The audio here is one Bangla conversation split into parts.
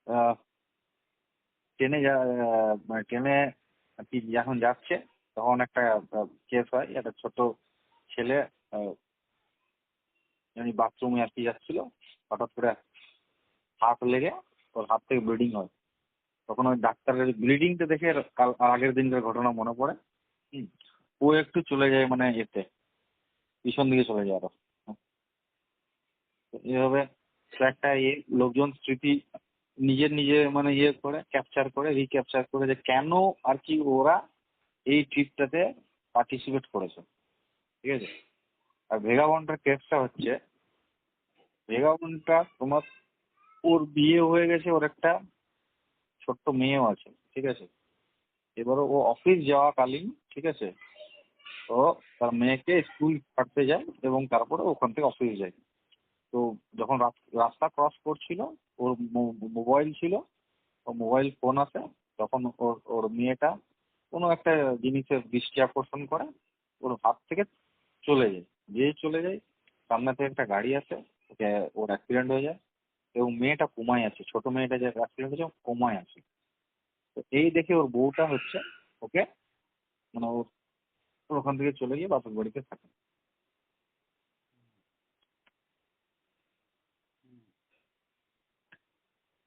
আহ, ট্রেনে মানে ট্রেনে আর কি যখন যাচ্ছে তখন একটা কেস হয়, একটা ছোট ছেলে এমনি বাথরুমে আর কি যাচ্ছিল, হঠাৎ করে হাত লেগে ওর হাত থেকে ব্লিডিং হয়। তখন ওই ডাক্তারের ব্লিডিংটা দেখে আগের দিনকার ঘটনা মনে পড়ে। হুম। ও একটু চলে যায় মানে এতে পিছন দিকে চলে যায় আরো। তো এভাবে একটা লোকজন স্মৃতি নিজের নিজে মানে করে ক্যাপচার করে রিক্যাপচার করে যে কেন আর কি ওরা এই ট্রিপটাতে পার্টিসিপেট করেছে। ঠিক আছে। আর ভেগাবনটার কেসটা হচ্ছে, ভেগাবনটা তোমার ওর বিয়ে হয়ে গেছে, ওর একটা ছোট্ট মেয়েও আছে। ঠিক আছে। এবারে ও অফিস যাওয়াকালীন, ঠিক আছে, ও তার মেয়েকে স্কুল ছাড়তে যায় এবং তারপরে ওখান থেকে অফিস যায়। তো যখন রাস্তা ক্রস করছিল, ওর মোবাইল ছিল, ও মোবাইল ফোন আছে, তখন ওর ওর মেয়েটা কোনো একটা জিনিসের দৃষ্টি আকর্ষণ করে, ওর হাত থেকে চলে যায়। চলে যায়, সামনে থেকে একটা গাড়ি আসে, ওকে ওর অ্যাক্সিডেন্ট হয়ে যায় এবং মেয়েটা কোমায় আছে, ছোট মেয়েটা যে অ্যাক্সিডেন্ট হয়েছে কোমায় আছে। তো এই দেখে ওর বউটা হচ্ছে ওকে মানে ওর ওখান থেকে চলে গিয়ে বাপের বাড়িতে থাকে।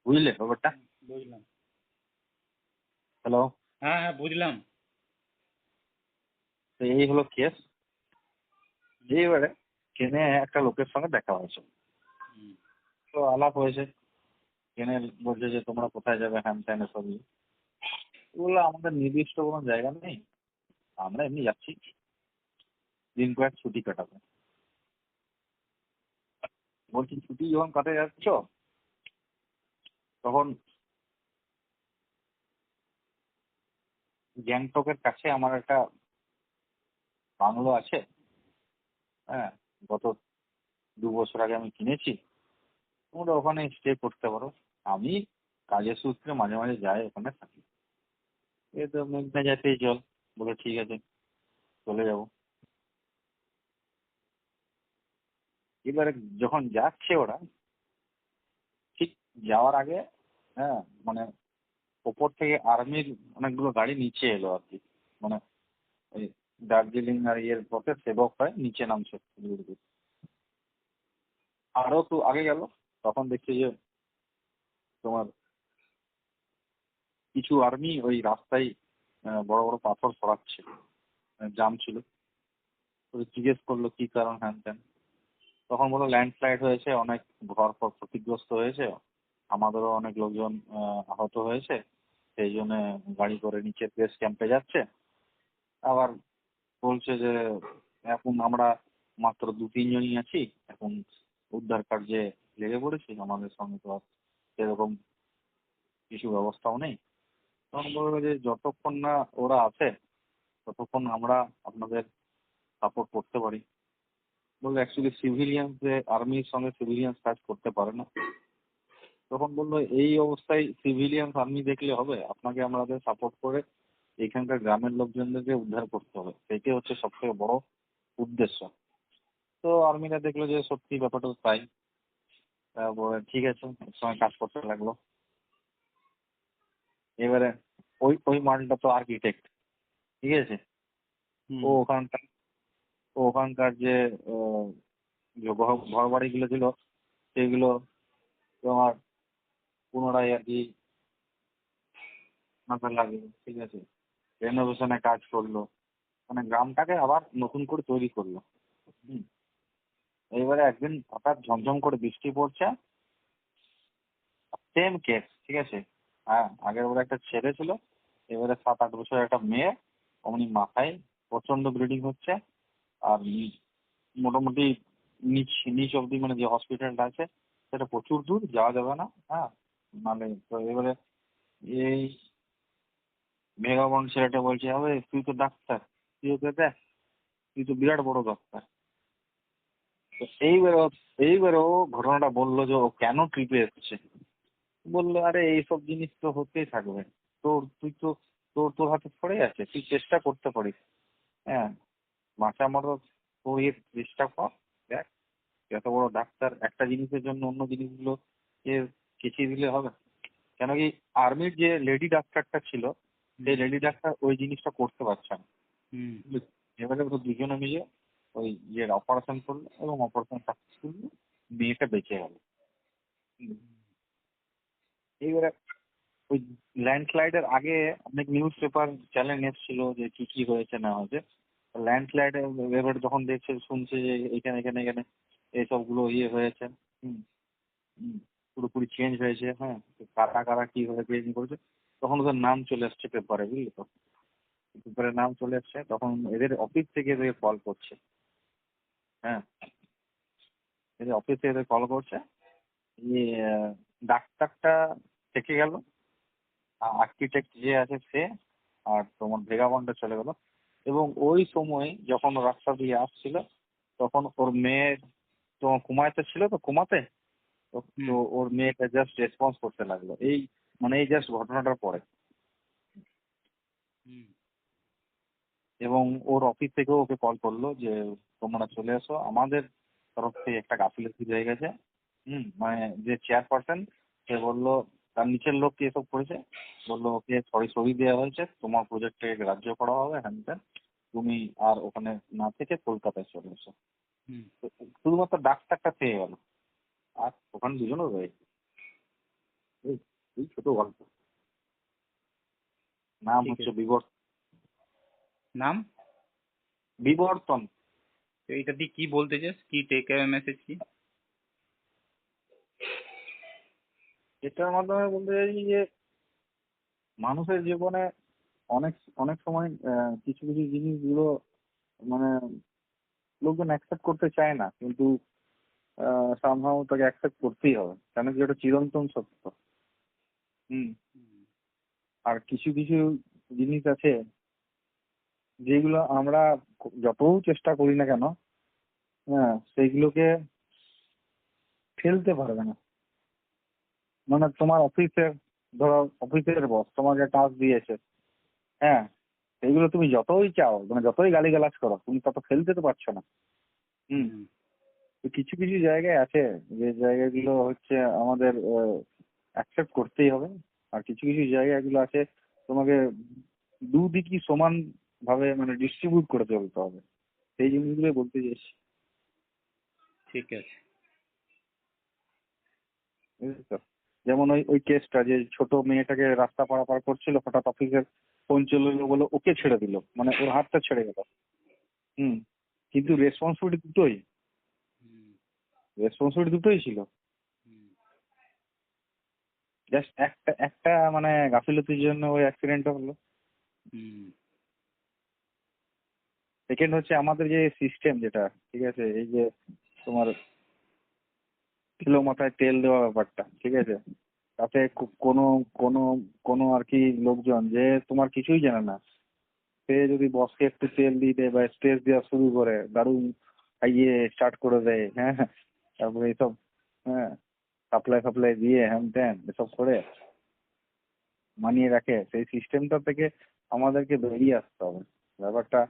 বুঝলে ব্যাপারটা? বুঝলাম। হ্যালো। হ্যাঁ হ্যাঁ বুঝলাম। তো এই হলো কেস। এইবারে ট্রেনে একটা লোকের সঙ্গে দেখা হয়েছে, হুম, তো আলাপ হয়েছে। ট্রেনে বলছে যে তোমরা কোথায় যাবে, হ্যান ত্যান এসব নিয়ে। বললো আমাদের নির্দিষ্ট কোনো জায়গা নেই, আমরা এমনি যাচ্ছি দিন কয়েক ছুটি কাটাবো। বলছি ছুটি যখন কাটাতে যাচ্ছ তখন গ্যাংটকের কাছে আমার একটা বাংলো আছে। হ্যাঁ, গত 2 বছর আগে আমি কিনেছি, তোমরা ওখানে স্টে করতে পারো। আমি কাজের সূত্রে মাঝে মাঝে যাই, ওখানে থাকি। এই তো মেঘনা যেতেই চল। বলে ঠিক আছে, চলে যাব। এবারে যখন যাচ্ছে ওরা, ঠিক যাওয়ার আগে, হ্যাঁ, মানে ওপর থেকে আর্মির অনেকগুলো গাড়ি নিচে এলো আর কি, মানে ওই দার্জিলিং আর ইয়ের পথে সেবক হয় নিচে নামছে শিলিগুড়িতে। আরো তো আগে গেল, তখন দেখছি যে তোমার কিছু আর্মি ওই রাস্তায় বড় বড় পাথর সরাচ্ছে, জাম ছিল। তো জিজ্ঞেস করলো কি কারণ, হ্যান ত্যান। তখন বললো ল্যান্ডস্লাইড হয়েছে, অনেক ঘর ফর ক্ষতিগ্রস্ত হয়েছে, আমাদেরও অনেক লোকজন আহত হয়েছে, সেই জন্য গাড়ি করে নিচে বেস ক্যাম্পে যাচ্ছে। আবার বলছে যে এখন আমরা মাত্র 2-3 জনই আছি, এখন উদ্ধার কার্যে লেগে পড়েছি, আমাদের সঙ্গে তো আর সেরকম কিছু ব্যবস্থাও নেই। তখন বললো যে যতক্ষণ না ওরা আছে ততক্ষণ আমরা আপনাদের সাপোর্ট করতে পারি। বললো অ্যাকচুয়ালি সিভিলিয়ান যে আর্মির সঙ্গে সিভিলিয়ান কাজ করতে পারে না। তখন বললো এই অবস্থায় সিভিলিয়ান আর্মি দেখলে হবে, আপনাকে আমাদের সাপোর্ট করে এখানকার গ্রামের লোকজনদেরকে উদ্ধার করতে হবে, সেটাই হচ্ছে সব থেকে বড় উদ্দেশ্য। তো আর্মিরা দেখলো যে সত্যি ব্যাপারটা তো তাই। তারপরে ঠিক আছে, এক সময় কাজ করতে লাগলো। এবারে ওই ওই মালটা তো আর্কিটেক্ট। ঠিক আছে। ও হুম, ওখানকার ও ওখানকার যে আহ, যে ঘর বাড়িগুলো ছিল সেগুলো তোমার পুনরায় আর কি মাথা লাগিয়ে, ঠিক আছে, রেনোভেশনে কাজ করলো, মানে গ্রামটাকে আবার নতুন করে তৈরি করলো। হুম। এইবারে একদিন হঠাৎ ঝমঝম করে বৃষ্টি পড়ছে, সেম কেস। ঠিক আছে। হ্যাঁ, আগের বারে একটা ছেলে ছিল, এবারে 7-8 বছর একটা মেয়ে, অমনি মাথায় প্রচন্ড ব্লিডিং হচ্ছে। আর মোটামুটি নিচ নিচ অব্দি, মানে যে হসপিটালটা আছে সেটা প্রচুর দূর, যাওয়া যাবে না। হ্যাঁ, মানে তো এবারে এই মেগাবন ছেলেটা বলছে হবে তুই তো ডাক্তার, তুই ওকে দেখ, তুই তো বিরাট বড় ডাক্তার। তো এইবারে ও ঘটনাটা বললো যে ও কেন ট্রিপে এসেছে। বললো আরে এইসব জিনিস তো হতেই থাকবে, তুই তো তোর হাতে পড়ে আছে, তুই চেষ্টা করতে পারিস। হ্যাঁ, বাঁচা মরো তোর চেষ্টা কর, দেখ, এত বড় ডাক্তার একটা জিনিসের জন্য অন্য জিনিসগুলো এ কেচিয়ে দিলে হবে। কেন কি আর্মির যে লেডি ডাক্তারটা ছিল, সেই লেডি ডাক্তার ওই জিনিসটা করতে পারছে না। হুম এবারে ওরা দুজনে মিলে ওই অপারেশন করলো এবং অপারেশন সাকসেসফুল, মেয়েটা বেঁচে গেল। এইবারে ওই ল্যান্ডস্লাইডের আগে অনেক নিউজ পেপার চ্যানেল এসেছিল যে কি কি হয়েছে না হয়েছে। ল্যান্ডস্লাইড এবার যখন দেখছে শুনছে যে এখানে এখানে এখানে এইসবগুলো হয়েছে, হুম, হুম, পুরোপুরি চেঞ্জ হয়েছে, হ্যাঁ, তো কারা কারা কিভাবে চেঞ্জ করেছে, তখন ওদের নাম চলে আসছে পেপারে, বুঝলি তো। পেপারে নাম চলে আসছে, তখন এদের অফিস থেকে এদের কল করছে, হ্যাঁ, এদের অফিস থেকে এদের কল করছে যে ডাক্তারটা থেকে গেল, আর্কিটেক্ট যে আছে সে, আর তোমার ভেগাবনটা চলে গেল। এবং ওই সময় যখন ও রাস্তা দিয়ে আসছিল, তখন ওর মেয়ে তোমার কুমায়তে ছিল, তো কুমাতে তো তো হুম ওর মেয়েটা জাস্ট রেসপন্স করতে লাগলো, এই মানে এই জাস্ট ঘটনাটার পরে। হুম এবং ওর অফিস থেকেও ওকে কল করলো যে তোমরা চলে এসো, আমাদের তরফ থেকে একটা গাফিলতি হয়ে গেছে। মানে যে চেয়ারপারসন, সে বললো তার নিচের লোক কি এসব করেছে, বললো ওকে সরি দেওয়া হয়েছে, তোমার প্রজেক্টে গ্রাহ্য করা হবে, হ্যান ত্যান, তুমি আর ওখানে না থেকে কলকাতায় চলে এসো। হুম তো শুধুমাত্র ডাক্তারটা পেয়ে গেল, আর ওখানে দুজনও রয়েছে। এই এই ছোট গল্প, নাম ঠিক হচ্ছে আছে। নাম? বিবর্তন। তো এইটা দিয়ে কি বলতে চাস, কি টেক মেসেজ কি? এটার মাধ্যমে বলতে চাইছি যে মানুষের জীবনে অনেক অনেক সময় কিছু কিছু জিনিসগুলো মানে লোকজন অ্যাকসেপ্ট করতে চায় না, কিন্তু সামহাও তাকে অ্যাকসেপ্ট করতেই হবে, কেন কি ওটা চিরন্তন সত্য। হুম। হুম, আর কিছু কিছু জিনিস আছে যেগুলো আমরা যত চেষ্টা করি না কেন, হ্যাঁ, সেইগুলোকে ফেলতে পারবে না। মানে তোমার অফিসের, ধরো অফিসের বস তোমাকে টাস্ক দিয়েছে, হ্যাঁ, সেইগুলো তুমি যতই চাও, মানে যতই গালিগালাজ করো, তুমি তত ফেলতে তো পারছো না। হুম। হুম, তো কিছু কিছু জায়গায় আছে যে জায়গাগুলো হচ্ছে আমাদের অ্যাকসেপ্ট করতেই হবে। আর কিছু কিছু জায়গাগুলো আছে তোমাকে দুদিকই সমান ভাবে মানে ডিস্ট্রিবিউট করে চলতে হবে, সেই জিনিসগুলোই বলতে চাইছি। ঠিক আছে। বুঝলি তো। যেমন ওই ওই কেসটা যে ছোট মেয়েটাকে রাস্তা পারাপার করছিল, হঠাৎ অফিসের ফোন চলে এলো বলে ওকে ছেড়ে দিল, মানে ওর হাতটা ছেড়ে গেল। হুম। কিন্তু রেসপন্সিবিলিটি দুটোই, হুম রেসপন্সিবিলিটি দুটোই ছিল। হুম জাস্ট একটা একটা মানে গাফিলতির জন্য ওই অ্যাক্সিডেন্টটা হলো। হুম সেকেন্ড হচ্ছে আমাদের যে সিস্টেম যেটা, ঠিক আছে, এই যে তোমার কিলো মাথায় তেল দেওয়া ব্যাপারটা, ঠিক আছে, তাতে কোনো কোনো কোনো আর কি লোকজন যে তোমার কিছুই জানে না, সে যদি বসকে একটু তেল দিয়ে দেয় বা স্ট্রেস দেওয়া শুরু করে, দারুণ খাইয়ে স্টার্ট করে দেয়, হ্যাঁ, তারপরে এইসব, হ্যাঁ, সাপ্লাই ফাপ্লাই দিয়ে হ্যান ত্যান এসব করে মানিয়ে রাখে, সেই সিস্টেমটা থেকে আমাদেরকে বেরিয়ে আসতে হবে। ব্যাপারটা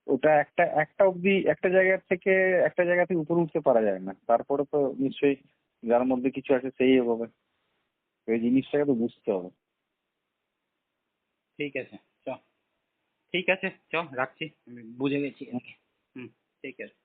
ওটা একটা একটা অবধি, একটা জায়গা থেকে উপরে উঠতে পারা যায় না, তারপরে তো নিশ্চয়ই যার মধ্যে কিছু আছে সেই এগোবে। এই জিনিসটাকে তো বুঝতে হবে। ঠিক আছে। চ ঠিক আছে, চ রাখছি, আমি বুঝে গেছি আর কি। হুম, ঠিক আছে।